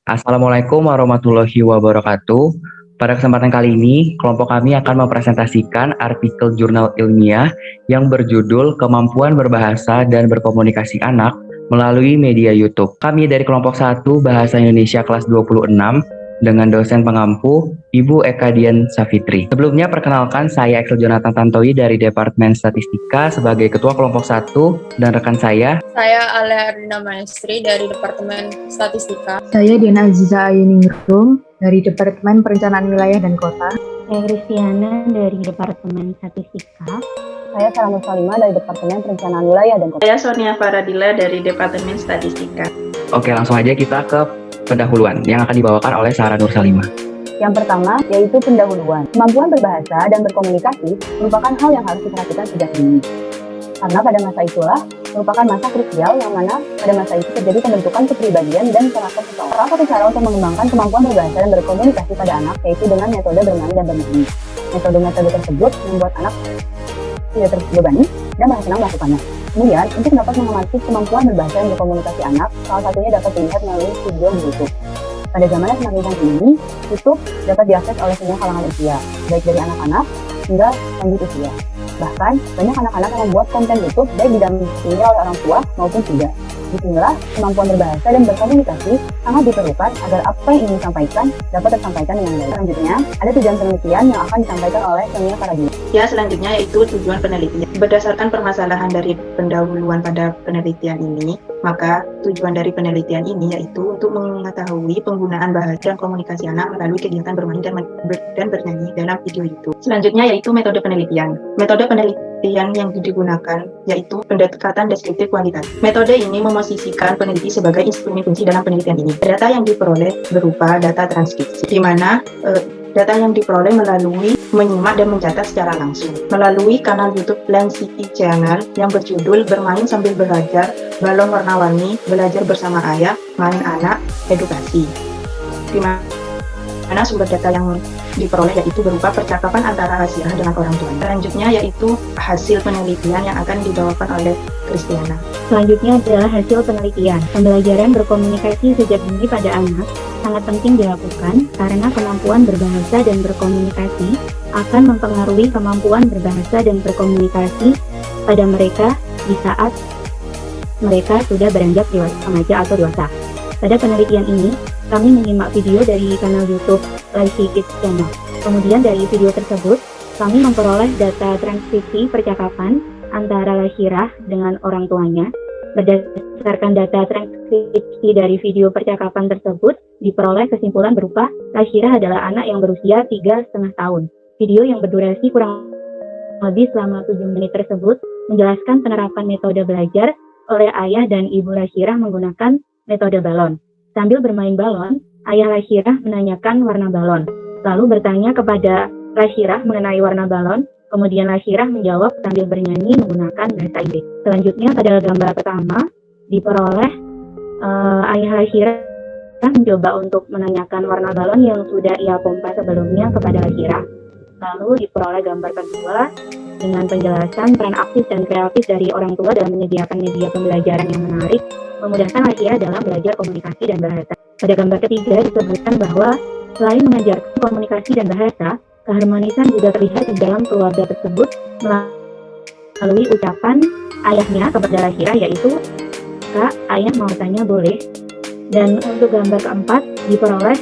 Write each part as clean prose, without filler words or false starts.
Assalamualaikum warahmatullahi wabarakatuh. Pada kesempatan kali ini, kelompok kami akan mempresentasikan artikel jurnal ilmiah yang berjudul Kemampuan Berbahasa dan Berkomunikasi Anak melalui Media YouTube. Kami dari kelompok 1 Bahasa Indonesia kelas 26 dengan dosen pengampu Ibu Eka Dian Safitri. Sebelumnya perkenalkan saya Axel Jonathan Tantowi dari Departemen Statistika sebagai Ketua Kelompok 1 dan rekan saya Alia Ardina Maestri dari Departemen Statistika. Saya Diana Aziza Ayuningrum dari Departemen Perencanaan Wilayah dan Kota. Saya Kristiana dari Departemen Statistika. Saya Sarah Salimah dari Departemen Perencanaan Wilayah dan Kota. Saya Sonia Faradila dari Departemen Statistika. Oke, langsung aja kita ke pendahuluan yang akan dibawakan oleh Sarah Nur Salimah. Yang pertama, yaitu pendahuluan. Kemampuan berbahasa dan berkomunikasi merupakan hal yang harus diperhatikan sejak dini. Karena pada masa itulah merupakan masa krusial yang mana pada masa itu terjadi pembentukan kepribadian dan karakter seseorang. Salah satu cara untuk mengembangkan kemampuan berbahasa dan berkomunikasi pada anak yaitu dengan metode bermain dan bernyanyi. Metode-metode tersebut membuat anak tidak terbebani dan merasa senang melakukannya. Kemudian, untuk dapat mengamati kemampuan berbahasa dan berkomunikasi anak, salah satunya dapat dilihat melalui video di YouTube. Pada zaman yang semakin canggih ini, YouTube dapat diakses oleh semua kalangan usia, baik dari anak-anak hingga lanjut usia. Bahkan, banyak anak-anak yang membuat konten YouTube baik didampingi oleh orang tua maupun tidak. Disinilah kemampuan berbahasa dan berkomunikasi sangat diperlukan agar apa yang ingin disampaikan dapat tersampaikan dengan baik. Selanjutnya, ada tujuan penelitian yang akan disampaikan oleh Sonia Faradila. Ya, selanjutnya yaitu tujuan penelitian. Berdasarkan permasalahan dari pendahuluan pada penelitian ini, maka tujuan dari penelitian ini yaitu untuk mengetahui penggunaan bahasa dan komunikasi anak melalui kegiatan bermain dan bernyanyi dalam video YouTube. Selanjutnya yaitu metode penelitian. Metode penelitian yang digunakan yaitu pendekatan deskriptif kualitatif. Metode ini memosisikan peneliti sebagai instrumen kunci dalam penelitian ini. Data yang diperoleh berupa data transkripsi, di mana data yang diperoleh melalui menyimak dan mencatat secara langsung melalui kanal YouTube Land City Channel yang berjudul Bermain Sambil Belajar, Balon Warna-Warni, Belajar Bersama Ayah, Main Anak, Edukasi. Di mana sumber data yang diperoleh yaitu berupa percakapan antara Hasirah dengan orang tua. Selanjutnya yaitu hasil penelitian yang akan dibawakan oleh Kristiana. Selanjutnya adalah hasil penelitian. Pembelajaran berkomunikasi sejak dini pada anak sangat penting dilakukan karena kemampuan berbahasa dan berkomunikasi akan mempengaruhi kemampuan berbahasa dan berkomunikasi pada mereka di saat mereka sudah beranjak remaja atau dewasa. Pada penelitian ini, kami menyimak video dari kanal YouTube Lazy Kids Channel. Kemudian dari video tersebut, kami memperoleh data transkripsi percakapan antara Lasyirah dengan orang tuanya. Berdasarkan data transkripsi dari video percakapan tersebut, diperoleh kesimpulan berupa Lasyirah adalah anak yang berusia 3,5 tahun. Video yang berdurasi kurang lebih selama 7 menit tersebut menjelaskan penerapan metode belajar oleh ayah dan ibu Lasyirah menggunakan metode balon. Sambil bermain balon, ayah Lasyirah menanyakan warna balon, lalu bertanya kepada Lasyirah mengenai warna balon, kemudian Lasyirah menjawab sambil bernyanyi menggunakan bahasa Inggris. Selanjutnya pada gambar pertama, diperoleh ayah Lasyirah mencoba untuk menanyakan warna balon yang sudah ia pompa sebelumnya kepada Lasyirah. Lalu diperoleh gambar kedua dengan penjelasan peran aktif dan kreatif dari orang tua dalam menyediakan media pembelajaran yang menarik, memudahkan Lasyirah dalam belajar komunikasi dan bahasa. Pada gambar ketiga disebutkan bahwa selain mengajarkan komunikasi dan bahasa, keharmonisan juga terlihat di dalam keluarga tersebut melalui ucapan ayahnya kepada Lasyirah yaitu, "Kak, ayah mau tanya boleh?" Dan untuk gambar keempat diperoleh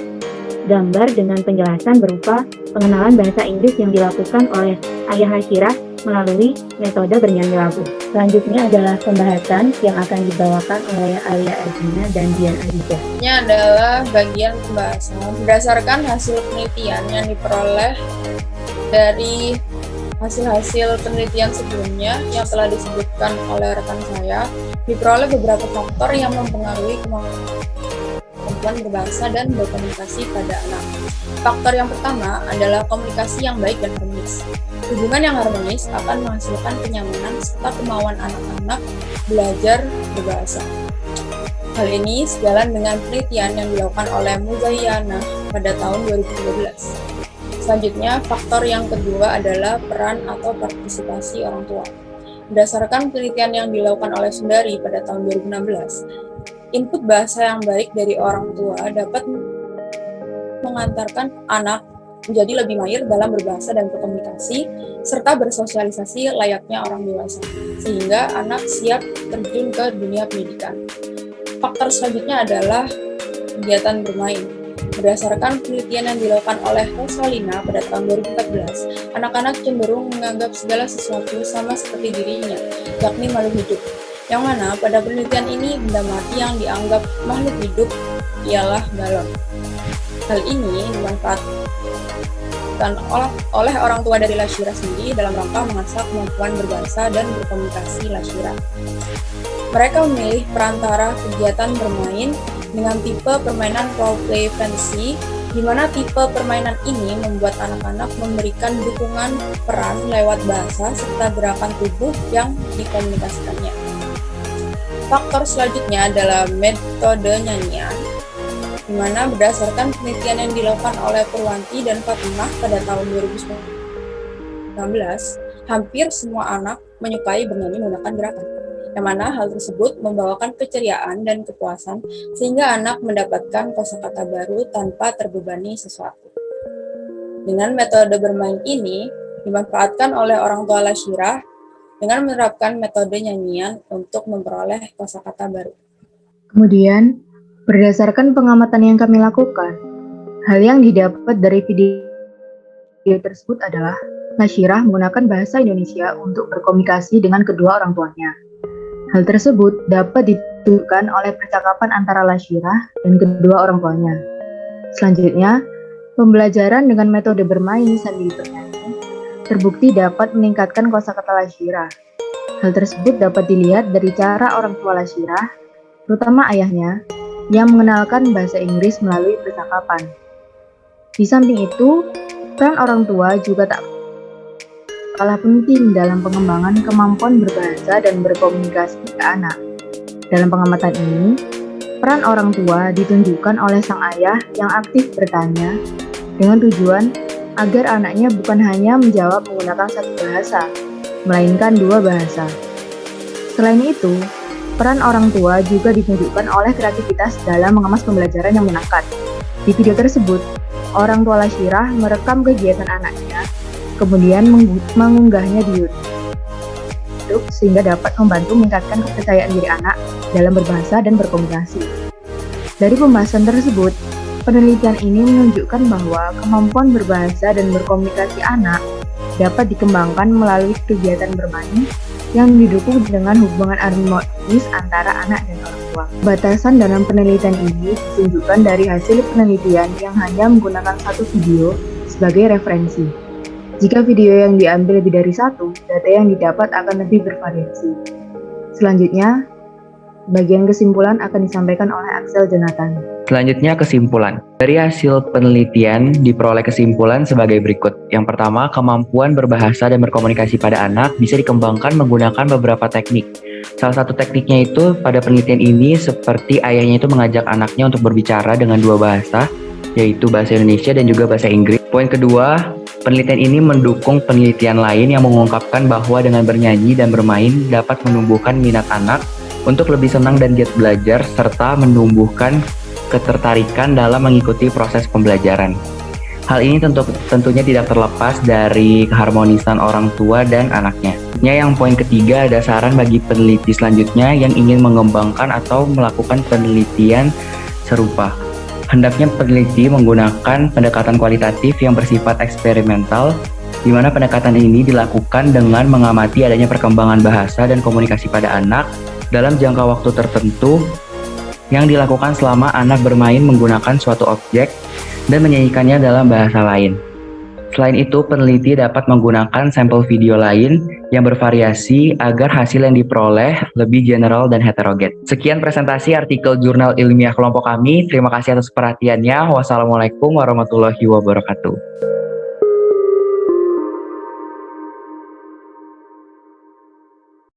gambar dengan penjelasan berupa pengenalan bahasa Inggris yang dilakukan oleh ayah Lasyirah melalui metode bernyanyi lagu. Selanjutnya adalah pembahasan yang akan dibawakan oleh Alia Ardina dan Dian Aziza. Ini adalah bagian pembahasan. Berdasarkan hasil penelitian yang diperoleh dari hasil-hasil penelitian sebelumnya yang telah disebutkan oleh rekan saya, diperoleh beberapa faktor yang mempengaruhi kemampuan berbahasa dan berkomunikasi pada anak. Faktor yang pertama adalah komunikasi yang baik dan harmonis. Hubungan yang harmonis akan menghasilkan kenyamanan serta kemauan anak-anak belajar berbahasa. Hal ini sejalan dengan penelitian yang dilakukan oleh Muzayana pada tahun 2013. Selanjutnya, faktor yang kedua adalah peran atau partisipasi orang tua. Berdasarkan penelitian yang dilakukan oleh Sundari pada tahun 2016, Input bahasa yang baik dari orang tua dapat mengantarkan anak menjadi lebih mahir dalam berbahasa dan berkomunikasi, serta bersosialisasi layaknya orang dewasa, sehingga anak siap terjun ke dunia pendidikan. Faktor selanjutnya adalah kegiatan bermain. Berdasarkan penelitian yang dilakukan oleh Rosalina pada tahun 2014, anak-anak cenderung menganggap segala sesuatu sama seperti dirinya, yakni makhluk hidup. Yang mana pada penelitian ini benda mati yang dianggap makhluk hidup ialah galon. Hal ini dimanfaatkan oleh orang tua dari Lashira sendiri dalam rangka mengasah kemampuan berbahasa dan berkomunikasi Lashira. Mereka memilih perantara kegiatan bermain dengan tipe permainan role-play fantasy, di mana tipe permainan ini membuat anak-anak memberikan dukungan peran lewat bahasa serta gerakan tubuh yang dikomunikasikannya. Faktor selanjutnya adalah metode nyanyian, di mana berdasarkan penelitian yang dilakukan oleh Purwanti dan Fatimah pada tahun 2019, hampir semua anak menyukai bernyanyi menggunakan gerakan, yang mana hal tersebut membawakan keceriaan dan kepuasan sehingga anak mendapatkan kosakata baru tanpa terbebani sesuatu. Dengan metode bermain ini dimanfaatkan oleh orang tua Lashira dengan menerapkan metode nyanyian untuk memperoleh kosakata baru. Kemudian, berdasarkan pengamatan yang kami lakukan, hal yang didapat dari video tersebut adalah Lashira menggunakan bahasa Indonesia untuk berkomunikasi dengan kedua orang tuanya. Hal tersebut dapat ditunjukkan oleh percakapan antara Lashira dan kedua orang tuanya. Selanjutnya, pembelajaran dengan metode bermain sambil bernyanyi terbukti dapat meningkatkan kosakata Lashira. Hal tersebut dapat dilihat dari cara orang tua Lashira, terutama ayahnya, yang mengenalkan bahasa Inggris melalui percakapan. Di samping itu, peran orang tua juga tak kalah penting dalam pengembangan kemampuan berbahasa dan berkomunikasi ke anak. Dalam pengamatan ini, peran orang tua ditunjukkan oleh sang ayah yang aktif bertanya dengan tujuan agar anaknya bukan hanya menjawab menggunakan satu bahasa, melainkan dua bahasa. Selain itu, peran orang tua juga ditunjukkan oleh kreativitas dalam mengemas pembelajaran yang menyenangkan. Di video tersebut, orang tua Lashira merekam kegiatan anaknya, kemudian mengunggahnya di YouTube sehingga dapat membantu meningkatkan kepercayaan diri anak dalam berbahasa dan berkomunikasi. Dari pembahasan tersebut, penelitian ini menunjukkan bahwa kemampuan berbahasa dan berkomunikasi anak dapat dikembangkan melalui kegiatan bermain yang didukung dengan hubungan harmonis antara anak dan orang tua. Batasan dalam penelitian ini ditunjukkan dari hasil penelitian yang hanya menggunakan satu video sebagai referensi. Jika video yang diambil lebih dari satu, data yang didapat akan lebih bervariasi. Selanjutnya, bagian kesimpulan akan disampaikan oleh Axel Jonathan. Selanjutnya kesimpulan. Dari hasil penelitian diperoleh kesimpulan sebagai berikut. Yang pertama, kemampuan berbahasa dan berkomunikasi pada anak bisa dikembangkan menggunakan beberapa teknik. Salah satu tekniknya itu pada penelitian ini seperti ayahnya itu mengajak anaknya untuk berbicara dengan dua bahasa, yaitu bahasa Indonesia dan juga bahasa Inggris. Poin kedua, penelitian ini mendukung penelitian lain yang mengungkapkan bahwa dengan bernyanyi dan bermain dapat menumbuhkan minat anak untuk lebih senang dan giat belajar serta menumbuhkan ketertarikan dalam mengikuti proses pembelajaran. Hal ini tentunya tidak terlepas dari keharmonisan orang tua dan anaknya. Yang poin ketiga, ada saran bagi peneliti selanjutnya yang ingin mengembangkan atau melakukan penelitian serupa. Hendaknya peneliti menggunakan pendekatan kualitatif yang bersifat eksperimental, di mana pendekatan ini dilakukan dengan mengamati adanya perkembangan bahasa dan komunikasi pada anak dalam jangka waktu tertentu yang dilakukan selama anak bermain menggunakan suatu objek dan menyanyikannya dalam bahasa lain. Selain itu, peneliti dapat menggunakan sampel video lain yang bervariasi agar hasil yang diperoleh lebih general dan heterogen. Sekian presentasi artikel jurnal ilmiah kelompok kami. Terima kasih atas perhatiannya. Wassalamualaikum warahmatullahi wabarakatuh.